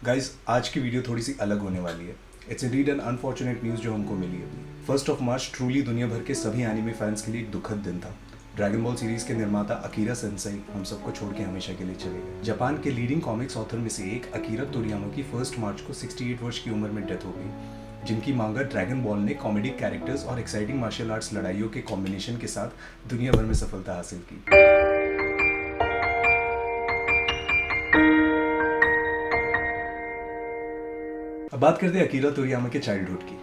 Guys, आज की video थोड़ी सी अलग होने वाली है। It's a read an unfortunate news जो हमको मिली अभी। 1 मार्च ट्रूली दुनिया भर के सभी एनिमे फैंस के लिए एक दुखद दिन था। ड्रैगन बॉल सीरीज के निर्माता अकीरा सेंसेई हम सबको छोड़ के हमेशा के लिए चले गए। जापान के लीडिंग कॉमिक्स ऑथर में से एक अकीरा तोरियामा की 1 मार्च को 68 वर्ष की उम्र में डेथ हो गई, जिनकी मांगा ड्रैगन बॉल ने कॉमेडिक कैरेक्टर्स और एक्साइटिंग मार्शल आर्ट्स लड़ाइयों के कॉम्बिनेशन के साथ दुनिया भर में सफलता हासिल की। अब बात करते हैं अकीरा तोरियामा के चाइल्डहुड की।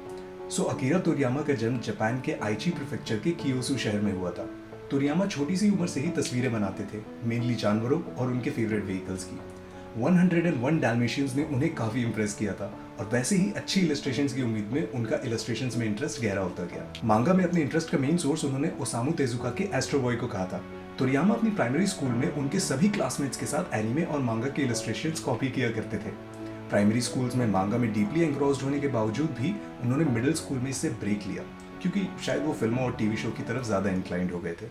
अकीरा तोरियामा का जन्म जापान के आइची प्रीफेक्चर के कियोसु शहर में हुआ था। तोरियामा छोटी सी उम्र से ही तस्वीरें बनाते थे, मेनली जानवरों और उनके फेवरेट व्हीकल्स की। 101 डैल्मेशियंस ने उन्हें काफी इंप्रेस किया था और वैसे ही अच्छी इलस्ट्रेशंस की उम्मीद में उनका इलस्ट्रेशंस में इंटरेस्ट गहरा होता गया। मांगा में अपने इंटरेस्ट का मेन सोर्स उन्होंने ओसामू तेजुका के एस्ट्रो बॉय को कहा था। तोरियामा अपनी प्राइमरी स्कूल में उनके सभी क्लासमेट्स के साथ एनिमे और मांगा के इलस्ट्रेशंस कॉपी किया करते थे। प्राइमरी स्कूल्स में मांगा में डीपली एंग्रोस्ड होने के बावजूद भी उन्होंने मिडिल स्कूल में इससे ब्रेक लिया, क्योंकि शायद वो फिल्मों और टीवी शो की तरफ ज्यादा इंक्लाइंड हो गए थे।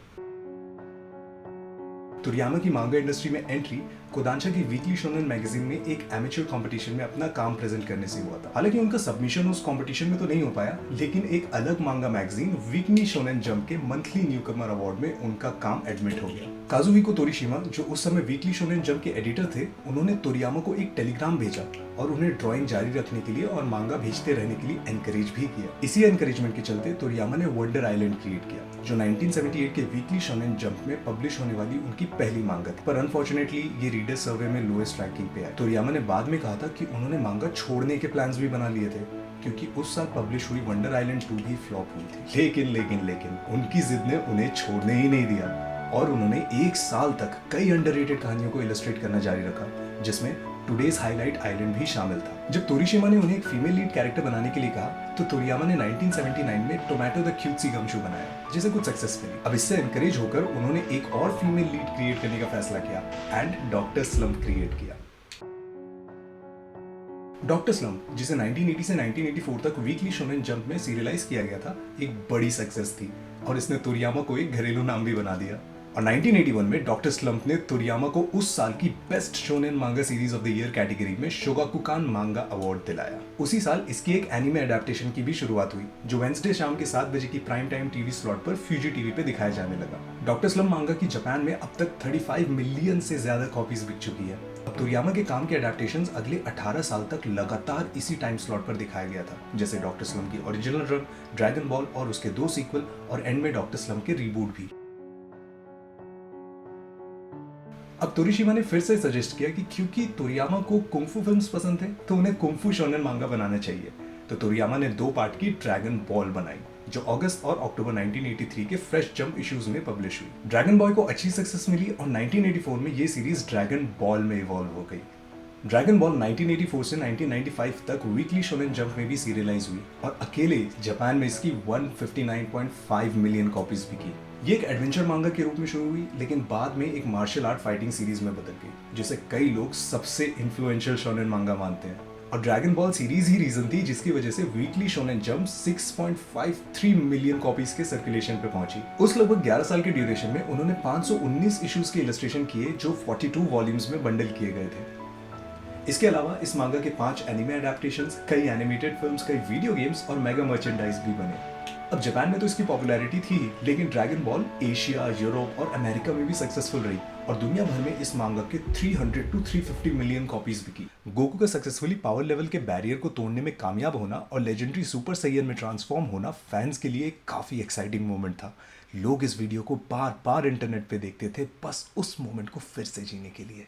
तोरियामा की मांगा इंडस्ट्री में एंट्री कोदांशा की वीकली शोनेन मैगजीन में एक एमेच्योर कंपटीशन में अपना काम प्रेजेंट करने से हुआ था। हालांकि उनका सबमिशन उस कंपटीशन में तो नहीं हो पाया, लेकिन एक अलग मांगा मैगजीन वीकली शोनेन जंप के मंथली न्यूकमर अवार्ड में उनका काम एडमिट हो गया। काजुहिको तोरिशिमा, जो उस समय वीकली शोनेन जंप के एडिटर थे, उन्होंने तोरियामा को एक टेलीग्राम भेजा और उन्हें ड्राइंग जारी रखने के लिए और मांगा भेजते रहने के लिए एनकरेज भी किया। इसी एनकरेजमेंट के चलते तोरियामा ने वंडर आइलैंड क्रिएट किया, जो 1978 के वीकली शोनेन जंप में पब्लिश होने वाली उनकी पहली मांगा थी। पर अनफॉर्चुनेटली ये रीडर सर्वे में लोएस्ट रैंकिंग पे आया। तोरियामा ने बाद में कहा था कि उन्होंने मांगा छोड़ने के प्लान्स भी बना लिए थे, क्योंकि उस साल पब्लिश हुई वंडर आइलैंड 2 भी फ्लॉप हुई थी। लेकिन उनकी जिद ने उन्हें छोड़ने ही नहीं दिया और उन्होंने 1 साल तक कई अंडररेटेड कहानियों को इलस्ट्रेट करना जारी रखा, जिसमें टुडेज हाईलाइट आइलैंड भी शामिल था। जब तोरिशिमा ने उन्हें एक फीमेल लीड कैरेक्टर बनाने के लिए कहा, तो तोरियामा ने 1979 में टोमेटो द क्यूटसी गमशू बनाया, जिसे कुछ सक्सेस मिली। अब इससे एनकरेज होकर उन्होंने एक और फीमेल लीड क्रिएट करने का फैसला किया एंड डॉक्टर स्लम्प क्रिएट किया। डॉक्टर स्लम्प, जिसे 1980 से 1984 तक वीकली शोनेन जंप में सीरियलाइज किया गया था, एक बड़ी सक्सेस थी और इसने तोरियामा को एक घरेलू नाम भी बना दिया। और 1981 में डॉक्टर स्लम्प ने तोरियामा को उस साल की बेस्ट शोनेन मांगा series of the year category में शोगाकुकान मांगा अवार्ड दिलाया। उसी साल इसकी एक एनिमे अडेप्टेशन की भी शुरुआत हुई, जो वेंसडे शाम के 7 बजे की प्राइम टाइम टीवी स्लॉट पर फ्यूजी टीवी पे दिखाया जाने लगा। डॉक्टर स्लम्प मांगा की जापान में अब तक 35 मिलियन से ज्यादा कॉपीज बिक चुकी है। अब तोरियामा के काम के अडेप्टेशंस अगले 18 साल तक लगातार इसी टाइम स्लॉट पर दिखाया गया था, जैसे डॉक्टर स्लम्प की ओरिजिनल रन, ड्रैगन बॉल और उसके 2 सीक्वल, और एंड में डॉक्टर स्लम्प के रीबूट भी। अब तोरिशिमा ने फिर से सजेस्ट किया कि क्योंकि तोरियामा को कुंफू फिल्म्स पसंद थे, तो उन्हें कुंफू शोनेन मांगा बनाना चाहिए। तो तोरियामा ने 2 पार्ट की ड्रैगन बॉल बनाई, जो अगस्त और अक्टूबर 1983 के फ्रेश जंप इश्यूज में पब्लिश हुई। ड्रैगन बॉय को अच्छी सक्सेस मिली और 1984 में ये सीरीज ड्रैगन बॉल में इवॉल्व हो गई। ड्रैगन बॉल 1984 से 1995 तक वीकली शोनेन जंप में भी सीरियलाइज हुई और अकेले जापान में इसकी 159.5 मिलियन कॉपीज बिकी। ये एक एडवेंचर मांगा के रूप में शुरू हुई, लेकिन बाद में एक मार्शल आर्ट फाइटिंग सीरीज में बदल गई, जिसे कई लोग सबसे इन्फ्लुएंशियल शोनेन मांगा मानते हैं। और ड्रैगन बॉल सीरीज ही रीजन थी जिसकी वजह से weekly shonen jump 6.53 million copies के सर्कुलेशन पे पहुंची। उस लगभग 11 साल के ड्यूरेशन में उन्होंने 519 इश्यूज के इलस्ट्रेशन किए, जो 42 वॉल्यूम्स में बंडल किए गए थे। इसके अलावा इस मांगा के 5 एनिमे अडेप्टेशंस, कई एनिमेटेड फिल्म्स, कई वीडियो गेम्स और मेगा मर्चेंडाइज भी बने। अब जापान में तो इसकी पॉपुलैरिटी थी ही, लेकिन ड्रैगन बॉल एशिया, यूरोप और अमेरिका में भी सक्सेसफुल रही और दुनिया भर में इस मांगा के 300 to 350 मिलियन कॉपीज बिकी। गोकू का सक्सेसफुली पावर लेवल के बैरियर को तोड़ने में कामयाब होना और लेजेंडरी सुपर सैयन में ट्रांसफॉर्म होना फैंस के लिए काफी एक्साइटिंग मोमेंट था। लोग इस वीडियो को बार बार इंटरनेट पे देखते थे, बस उस मोमेंट को फिर से जीने के लिए।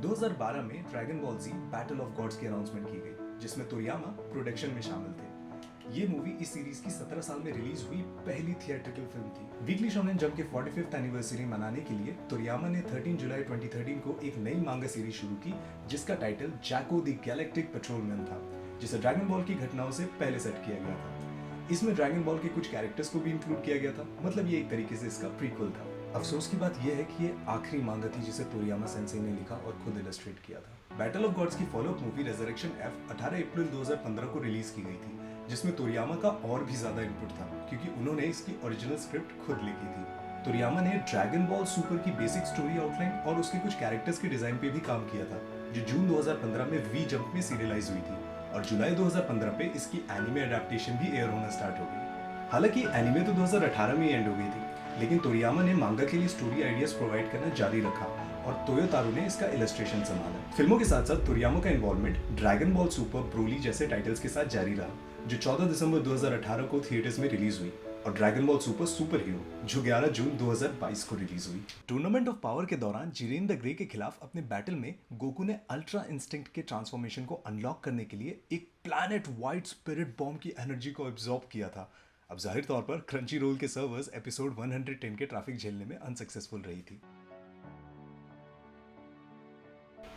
2012 में Dragon Ball Z Battle of Gods की अनाउंसमेंट की गई, जिसमें तोरियामा प्रोडक्शन में शामिल थे। ये मूवी इस सीरीज की 17 साल में रिलीज हुई पहली थिएट्रिकल फिल्म थी। वीकली शोनेन जंप के 45th एनिवर्सरी मनाने के लिए तोरियामा ने 13 जुलाई 2013 को एक नई मांगा सीरीज शुरू की, जिसका टाइटल जैको द गैलेक्टिक पेट्रोलमैन था, जिसे ड्रैगन बॉल की घटनाओं से पहले सेट किया गया था। इसमें ड्रैगन बॉल के कुछ कैरेक्टर्स को भी इंक्लूड किया गया था, मतलब ये एक तरीके से इसका प्रीक्वल था। अफसोस की बात यह है कि ये आखिरी मांगा थी जिसे तोरियामा सेंसेई ने लिखा और खुद इलस्ट्रेट किया था। बैटल ऑफ गॉड्स की फॉलोअप मूवी रेजरेक्शन एफ 18 अप्रैल 2015 को रिलीज की गई थी, जिसमें तोरियामा का और भी ज्यादा इनपुट था, क्योंकि उन्होंने इसकी ओरिजिनल स्क्रिप्ट खुद लिखी थी। तोरियामा ने ड्रैगन बॉल सुपर की बेसिक स्टोरी आउटलाइन और उसके कुछ कैरेक्टर्स के डिजाइन पे भी काम किया था, जो जून 2015 में वी जंप में सीरियलाइज हुई थी और जुलाई 2015 पे इसकी एनिमे अडेप्टेशन भी एयर होना स्टार्ट हो गई। हालांकि एनिमे तो 2018 में ही एंड हो गई थी, लेकिन तोरियामा ने मांगा के लिए स्टोरी आइडियाज प्रोवाइड करना जारी रखा और तोयोतारो ने इसका इलस्ट्रेशन संभाला। फिल्मों के साथ साथ तोरियामा का involvement dragon ball super, Broly जैसे टाइटल्स के साथ जारी रहा, जो 14 दिसंबर 2018 को थिएटर्स में रिलीज हुई, और dragon ball super super hero, जो 11 जून 2022 को रिलीज हुई। टूर्नामेंट ऑफ पावर के दौरान जिरेन द ग्रे के खिलाफ अपने बैटल में गोकू ने अल्ट्रा इंस्टिंक्ट के ट्रांसफॉर्मेशन को अनलॉक करने के लिए एक प्लैनेट वाइड स्पिरिट बॉम्ब की एनर्जी को एब्जॉर्ब किया था। अब जाहिर तौर पर क्रंची रोल के सर्वर्स एपिसोड 110 के ट्रैफिक झेलने में अनसक्सेसफुल रही थी।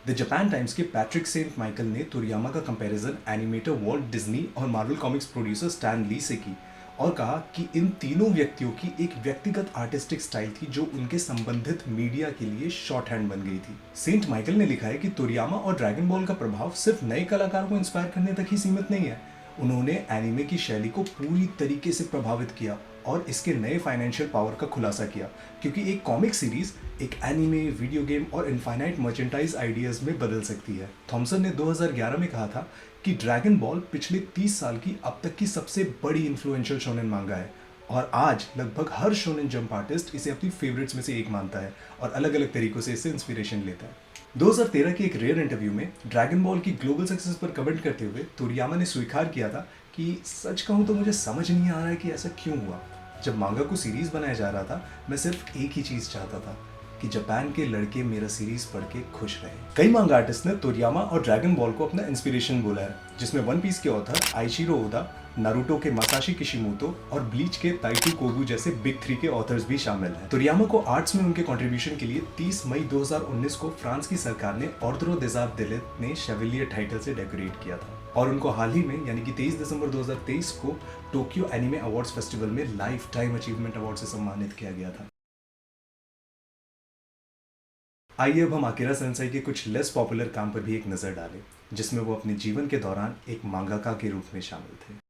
द जापान टाइम्स के पैट्रिक सेंट माइकल ने तोरियामा का कंपैरिजन एनिमेटर वॉल्ट डिज्नी और Marvel Comics producer Stan Lee से की और कहा कि इन तीनों व्यक्तियों की एक व्यक्तिगत आर्टिस्टिक स्टाइल थी जो उनके संबंधित मीडिया के लिए शॉर्ट हैंड बन गई थी। सेंट माइकल ने लिखा है कि तोरियामा और ड्रैगन बॉल का प्रभाव सिर्फ नए कलाकारों को इंस्पायर करने तक ही सीमित नहीं है, उन्होंने एनिमे की शैली को पूरी तरीके से प्रभावित किया और इसके नए फाइनेंशियल पावर का खुलासा किया, क्योंकि एक कॉमिक सीरीज एक एनिमे, वीडियो गेम और इनफाइनाइट मर्चेंटाइज आइडियाज में बदल सकती है। थॉमसन ने 2011 में कहा था कि ड्रैगन बॉल पिछले 30 साल की अब तक की सबसे बड़ी इन्फ्लुएंशियल शोनेन मांगा है और आज लगभग हर शोनेन जंप आर्टिस्ट इसे अपनी फेवरेट्स में से एक मानता है और अलग अलग तरीकों से इससे इंस्पिरेशन लेता है। 2013 के एक रेयर इंटरव्यू में ड्रैगन बॉल की ग्लोबल सक्सेस पर कमेंट करते हुए तोरियामा ने स्वीकार किया था कि सच कहूँ तो मुझे समझ नहीं आ रहा है कि ऐसा क्यों हुआ। जब मांगा को सीरीज बनाया जा रहा था, मैं सिर्फ एक ही चीज चाहता था कि जापान के लड़के मेरा सीरीज पढ़ के खुश रहे। कई मांगा आर्टिस्ट ने तोरियामा और ड्रैगन बॉल को अपना इंस्पिरेशन बोला है, जिसमें वन पीस के ऑथर आइशिरो ओदा, नारुतो के मासाशी किशिमोतो और ब्लीच के ताइटू कोगू जैसे बिग 3 के ऑथर्स भी शामिल हैं। तोरियामा को आर्ट्स में उनके कंट्रीब्यूशन के लिए 30 मई 2019 को फ्रांस की सरकार ने ऑर्डर des Arts d'Élite ने शेवलियर टाइटल से डेकोरेट किया था और उनको हाल ही में यानी कि 23 दिसंबर 2023 को टोक्यो एनिमे अवार्ड्स फेस्टिवल में लाइफ टाइम अचीवमेंट अवार्ड से सम्मानित किया गया था। आइए अब हम आकिरा सेंसाई के कुछ लेस पॉपुलर काम पर भी एक नजर डालें, जिसमें वो अपने जीवन के दौरान एक मांगाका के रूप में शामिल थे।